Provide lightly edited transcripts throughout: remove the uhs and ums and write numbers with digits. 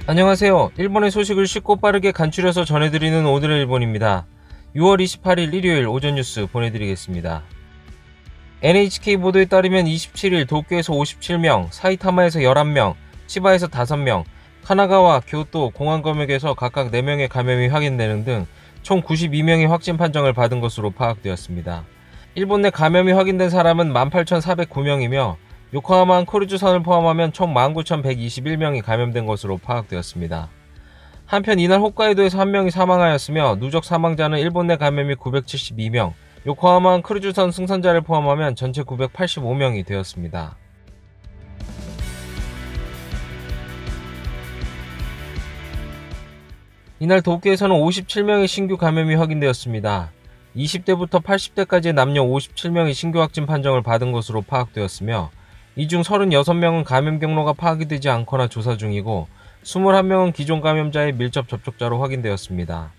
안녕하세요. 일본의 소식을 쉽고 빠르게 간추려서 전해드리는 오늘의 일본입니다. 6월 28일 일요일 오전 뉴스 보내드리겠습니다. NHK 보도에 따르면 27일 도쿄에서 57명, 사이타마에서 11명, 치바에서 5명, 카나가와 교토, 공항검역에서 각각 4명의 감염이 확인되는 등 총 92명이 확진 판정을 받은 것으로 파악되었습니다. 일본 내 감염이 확인된 사람은 18,409명이며 요코하마 크루즈선을 포함하면 총 19,121명이 감염된 것으로 파악되었습니다. 한편 이날 홋카이도에서 1명이 사망하였으며 누적 사망자는 일본 내 감염이 972명, 요코하마 크루즈선 승선자를 포함하면 전체 985명이 되었습니다. 이날 도쿄에서는 57명의 신규 감염이 확인되었습니다. 20대부터 80대까지의 남녀 57명이 신규 확진 판정을 받은 것으로 파악되었으며 이 중 36명은 감염 경로가 파악이 되지 않거나 조사 중이고 21명은 기존 감염자의 밀접 접촉자로 확인되었습니다.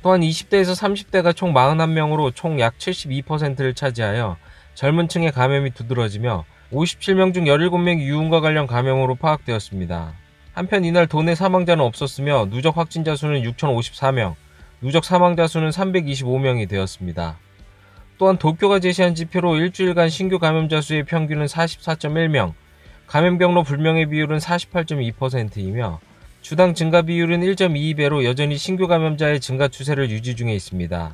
또한 20대에서 30대가 총 41명으로 총 약 72%를 차지하여 젊은 층의 감염이 두드러지며 57명 중 17명이 유흥과 관련 감염으로 파악되었습니다. 한편 이날 도내 사망자는 없었으며 누적 확진자 수는 6,054명, 누적 사망자 수는 325명이 되었습니다. 또한 도쿄가 제시한 지표로 일주일간 신규 감염자 수의 평균은 44.1명, 감염 경로 불명의 비율은 48.2%이며 주당 증가 비율은 1.22배로 여전히 신규 감염자의 증가 추세를 유지 중에 있습니다.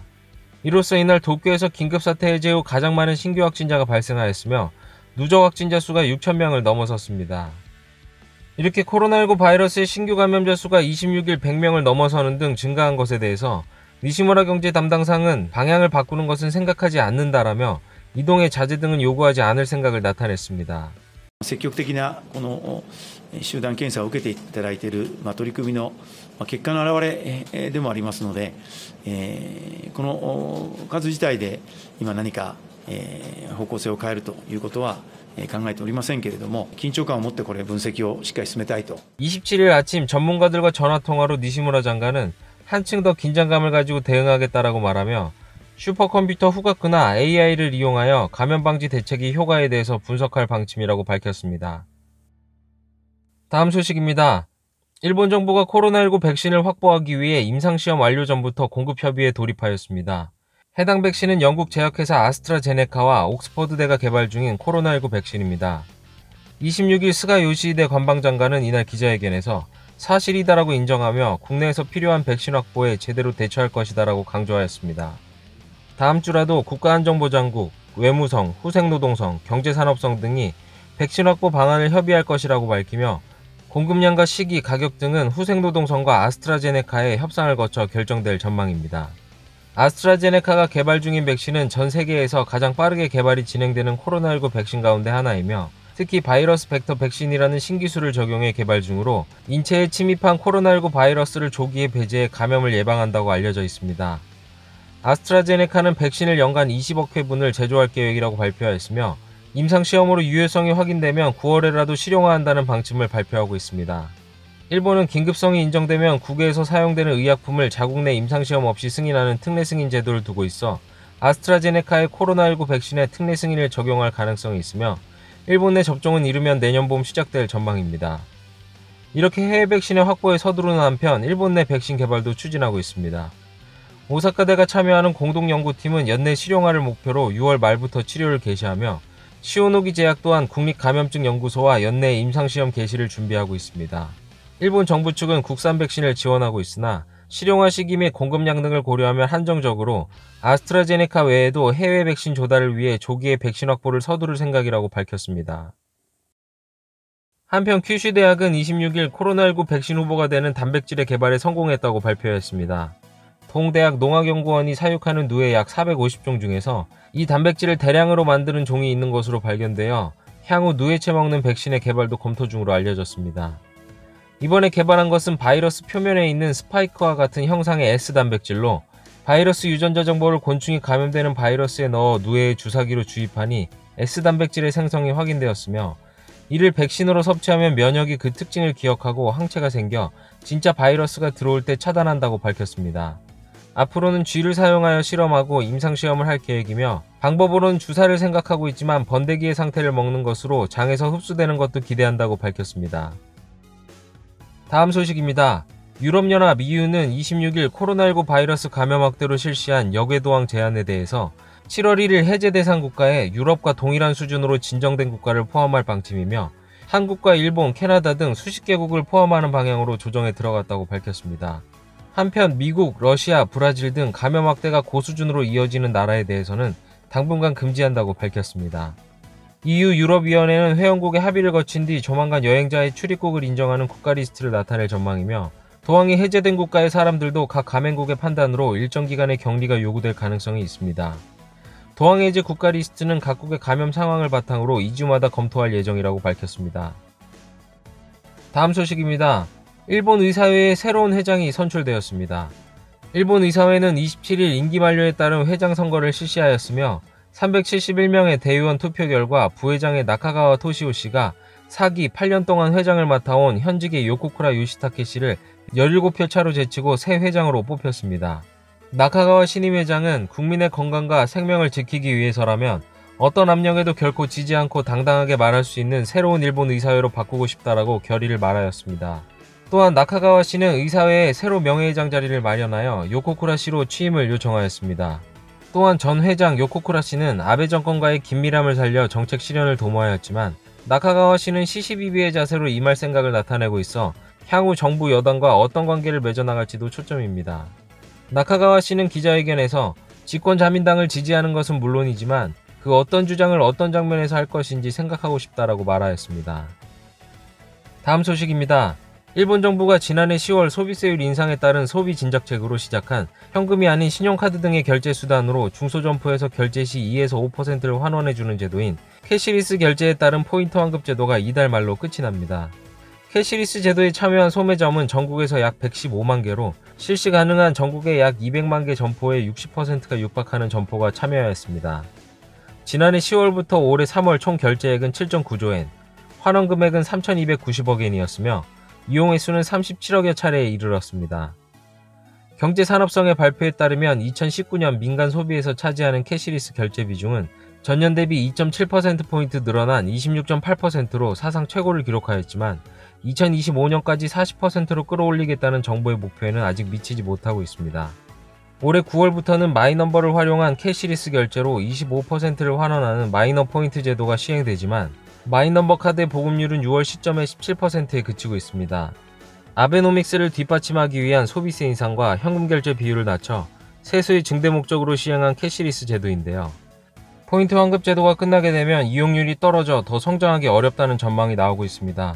이로써 이날 도쿄에서 긴급사태 해제 후 가장 많은 신규 확진자가 발생하였으며 누적 확진자 수가 6,000명을 넘어섰습니다. 이렇게 코로나19 바이러스의 신규 감염자 수가 26일 100명을 넘어서는 등 증가한 것에 대해서 니시무라 경제 담당상은 방향을 바꾸는 것은 생각하지 않는다라며 이동의 자제 등은 요구하지 않을 생각을 나타냈습니다. 積極的なこの集団検査を受けていただいている取り組みの結果の表れでもありますので、この数自体で今何か方向性を変えるということは考えておりませんけれども、緊張感を持ってこれ分析をしっかり進めたいと。 27일 아침 전문가들과 전화통화로 니시무라 장관은 한층 더 긴장감을 가지고 대응하겠다라고 말하며 슈퍼컴퓨터 후가쿠나 AI를 이용하여 감염방지 대책의 효과에 대해서 분석할 방침이라고 밝혔습니다. 다음 소식입니다. 일본 정부가 코로나19 백신을 확보하기 위해 임상시험 완료 전부터 공급 협의에 돌입하였습니다. 해당 백신은 영국 제약회사 아스트라제네카와 옥스퍼드대가 개발 중인 코로나19 백신입니다. 26일 스가 요시히데 관방장관은 이날 기자회견에서 사실이다라고 인정하며 국내에서 필요한 백신 확보에 제대로 대처할 것이다라고 강조하였습니다. 다음 주라도 국가안전보장국, 외무성, 후생노동성, 경제산업성 등이 백신 확보 방안을 협의할 것이라고 밝히며 공급량과 시기, 가격 등은 후생노동성과 아스트라제네카의 협상을 거쳐 결정될 전망입니다. 아스트라제네카가 개발 중인 백신은 전 세계에서 가장 빠르게 개발이 진행되는 코로나19 백신 가운데 하나이며 특히 바이러스 벡터 백신이라는 신기술을 적용해 개발 중으로 인체에 침입한 코로나19 바이러스를 조기에 배제해 감염을 예방한다고 알려져 있습니다. 아스트라제네카는 백신을 연간 20억 회분을 제조할 계획이라고 발표하였으며 임상시험으로 유효성이 확인되면 9월에라도 실용화한다는 방침을 발표하고 있습니다. 일본은 긴급성이 인정되면 국외에서 사용되는 의약품을 자국 내 임상시험 없이 승인하는 특례 승인 제도를 두고 있어 아스트라제네카의 코로나19 백신에 특례 승인을 적용할 가능성이 있으며 일본 내 접종은 이르면 내년 봄 시작될 전망입니다. 이렇게 해외 백신의 확보에 서두르는 한편 일본 내 백신 개발도 추진하고 있습니다. 오사카대가 참여하는 공동연구팀은 연내 실용화를 목표로 6월 말부터 치료를 개시하며 시오노기 제약 또한 국립감염증연구소와 연내 임상시험 개시를 준비하고 있습니다. 일본 정부 측은 국산 백신을 지원하고 있으나 실용화 시기 및 공급량 등을 고려하면 한정적으로 아스트라제네카 외에도 해외 백신 조달을 위해 조기에 백신 확보를 서두를 생각이라고 밝혔습니다. 한편 큐슈 대학은 26일 코로나19 백신 후보가 되는 단백질의 개발에 성공했다고 발표했습니다. 동대학 농학연구원이 사육하는 누에 약 450종 중에서 이 단백질을 대량으로 만드는 종이 있는 것으로 발견되어 향후 누에채 먹는 백신의 개발도 검토 중으로 알려졌습니다. 이번에 개발한 것은 바이러스 표면에 있는 스파이크와 같은 형상의 S단백질로 바이러스 유전자 정보를 곤충이 감염되는 바이러스에 넣어 누에의 주사기로 주입하니 S단백질의 생성이 확인되었으며 이를 백신으로 섭취하면 면역이 그 특징을 기억하고 항체가 생겨 진짜 바이러스가 들어올 때 차단한다고 밝혔습니다. 앞으로는 쥐를 사용하여 실험하고 임상시험을 할 계획이며 방법으로는 주사를 생각하고 있지만 번데기의 상태를 먹는 것으로 장에서 흡수되는 것도 기대한다고 밝혔습니다. 다음 소식입니다. 유럽연합 EU는 26일 코로나19 바이러스 감염 확대로 실시한 역외도항 제한에 대해서 7월 1일 해제 대상 국가에 유럽과 동일한 수준으로 진정된 국가를 포함할 방침이며 한국과 일본, 캐나다 등 수십 개국을 포함하는 방향으로 조정에 들어갔다고 밝혔습니다. 한편 미국, 러시아, 브라질 등 감염 확대가 고수준으로 이어지는 나라에 대해서는 당분간 금지한다고 밝혔습니다. EU 유럽위원회는 회원국의 합의를 거친 뒤 조만간 여행자의 출입국을 인정하는 국가 리스트를 나타낼 전망이며 도항이 해제된 국가의 사람들도 각 가맹국의 판단으로 일정 기간의 격리가 요구될 가능성이 있습니다. 도항 해제 국가 리스트는 각국의 감염 상황을 바탕으로 2주마다 검토할 예정이라고 밝혔습니다. 다음 소식입니다. 일본 의사회의 새로운 회장이 선출되었습니다. 일본 의사회는 27일 임기 만료에 따른 회장 선거를 실시하였으며 371명의 대의원 투표 결과 부회장의 나카가와 토시오 씨가 4기 8년 동안 회장을 맡아온 현직의 요코쿠라 요시타케 씨를 17표 차로 제치고 새 회장으로 뽑혔습니다. 나카가와 신임 회장은 국민의 건강과 생명을 지키기 위해서라면 어떤 압력에도 결코 지지 않고 당당하게 말할 수 있는 새로운 일본 의사회로 바꾸고 싶다라고 결의를 말하였습니다. 또한 나카가와 씨는 의사회에 새로 명예회장 자리를 마련하여 요코쿠라 씨로 취임을 요청하였습니다. 또한 전 회장 요코쿠라 씨는 아베 정권과의 긴밀함을 살려 정책 실현을 도모하였지만 나카가와 씨는 시시비비의 자세로 임할 생각을 나타내고 있어 향후 정부 여당과 어떤 관계를 맺어나갈지도 초점입니다. 나카가와 씨는 기자회견에서 집권자민당을 지지하는 것은 물론이지만 그 어떤 주장을 어떤 장면에서 할 것인지 생각하고 싶다라고 말하였습니다. 다음 소식입니다. 일본 정부가 지난해 10월 소비세율 인상에 따른 소비 진작책으로 시작한 현금이 아닌 신용카드 등의 결제 수단으로 중소점포에서 결제 시 2에서 5%를 환원해주는 제도인 캐시리스 결제에 따른 포인트 환급 제도가 이달 말로 끝이 납니다. 캐시리스 제도에 참여한 소매점은 전국에서 약 115만 개로 실시 가능한 전국의 약 200만 개 점포의 60%가 육박하는 점포가 참여하였습니다. 지난해 10월부터 올해 3월 총 결제액은 7.9조엔, 환원 금액은 3,290억엔이었으며 이용 횟수는 37억여 차례에 이르렀습니다. 경제산업성의 발표에 따르면 2019년 민간 소비에서 차지하는 캐시리스 결제 비중은 전년 대비 2.7%포인트 늘어난 26.8%로 사상 최고를 기록하였지만 2025년까지 40%로 끌어올리겠다는 정부의 목표에는 아직 미치지 못하고 있습니다. 올해 9월부터는 마이넘버를 활용한 캐시리스 결제로 25%를 환원하는 마이너 포인트 제도가 시행되지만 마이넘버 카드의 보급률은 6월 시점에 17%에 그치고 있습니다. 아베노믹스를 뒷받침하기 위한 소비세 인상과 현금 결제 비율을 낮춰 세수의 증대 목적으로 시행한 캐시리스 제도인데요. 포인트 환급 제도가 끝나게 되면 이용률이 떨어져 더 성장하기 어렵다는 전망이 나오고 있습니다.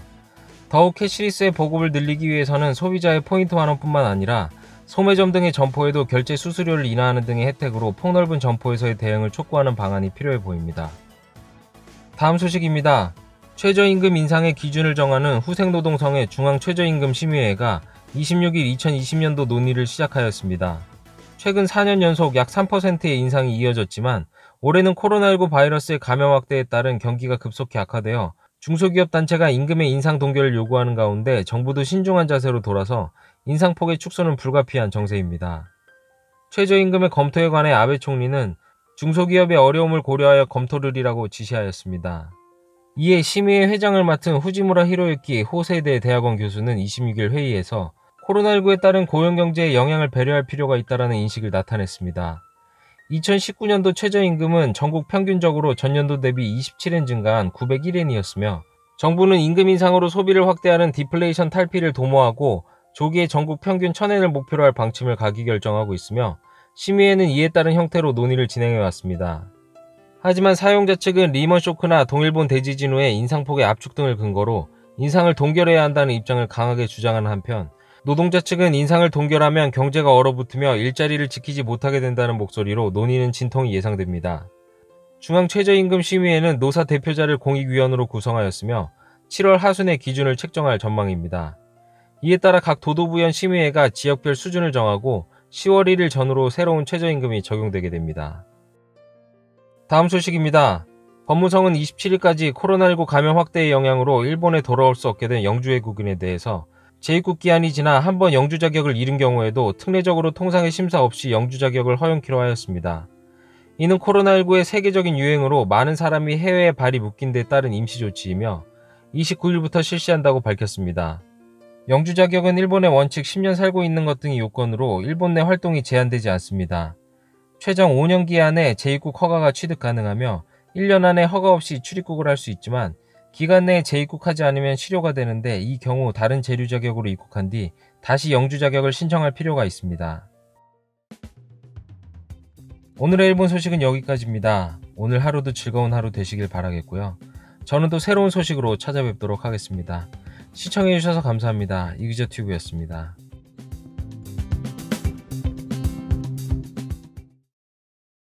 더욱 캐시리스의 보급을 늘리기 위해서는 소비자의 포인트 환원뿐만 아니라 소매점 등의 점포에도 결제 수수료를 인하하는 등의 혜택으로 폭넓은 점포에서의 대응을 촉구하는 방안이 필요해 보입니다. 다음 소식입니다. 최저임금 인상의 기준을 정하는 후생노동성의 중앙최저임금심의회가 26일 2020년도 논의를 시작하였습니다. 최근 4년 연속 약 3%의 인상이 이어졌지만 올해는 코로나19 바이러스의 감염 확대에 따른 경기가 급속히 악화되어 중소기업 단체가 임금의 인상 동결을 요구하는 가운데 정부도 신중한 자세로 돌아서 인상폭의 축소는 불가피한 정세입니다. 최저임금의 검토에 관해 아베 총리는 중소기업의 어려움을 고려하여 검토를이라고 지시하였습니다. 이에 심의회 회장을 맡은 후지무라 히로유키 호세대 대학원 교수는 26일 회의에서 코로나19에 따른 고용경제에 영향을 배려할 필요가 있다는 인식을 나타냈습니다. 2019년도 최저임금은 전국 평균적으로 전년도 대비 27엔 증가한 901엔이었으며 정부는 임금 인상으로 소비를 확대하는 디플레이션 탈피를 도모하고 조기에 전국 평균 1000엔을 목표로 할 방침을 가기 결정하고 있으며 심의회는 이에 따른 형태로 논의를 진행해왔습니다. 하지만 사용자 측은 리먼 쇼크나 동일본 대지진 후의 인상폭의 압축 등을 근거로 인상을 동결해야 한다는 입장을 강하게 주장하는 한편 노동자 측은 인상을 동결하면 경제가 얼어붙으며 일자리를 지키지 못하게 된다는 목소리로 논의는 진통이 예상됩니다. 중앙최저임금심의회는 노사 대표자를 공익위원으로 구성하였으며 7월 하순에 기준을 책정할 전망입니다. 이에 따라 각 도도부연 심의회가 지역별 수준을 정하고 10월 1일 전후로 새로운 최저임금이 적용되게 됩니다. 다음 소식입니다. 법무성은 27일까지 코로나19 감염 확대의 영향으로 일본에 돌아올 수 없게 된 영주 외국인에 대해서 재입국 기한이 지나 한 번 영주 자격을 잃은 경우에도 특례적으로 통상의 심사 없이 영주 자격을 허용키로 하였습니다. 이는 코로나19의 세계적인 유행으로 많은 사람이 해외에 발이 묶인 데 따른 임시 조치이며 29일부터 실시한다고 밝혔습니다. 영주 자격은 일본에 원칙 10년 살고 있는 것 등이 요건으로 일본 내 활동이 제한되지 않습니다. 최장 5년 기한에 재입국 허가가 취득 가능하며 1년 안에 허가 없이 출입국을 할 수 있지만 기간 내에 재입국하지 않으면 실효가 되는데 이 경우 다른 재류 자격으로 입국한 뒤 다시 영주 자격을 신청할 필요가 있습니다. 오늘의 일본 소식은 여기까지입니다. 오늘 하루도 즐거운 하루 되시길 바라겠고요. 저는 또 새로운 소식으로 찾아뵙도록 하겠습니다. 시청해주셔서 감사합니다. 이기저튜브였습니다.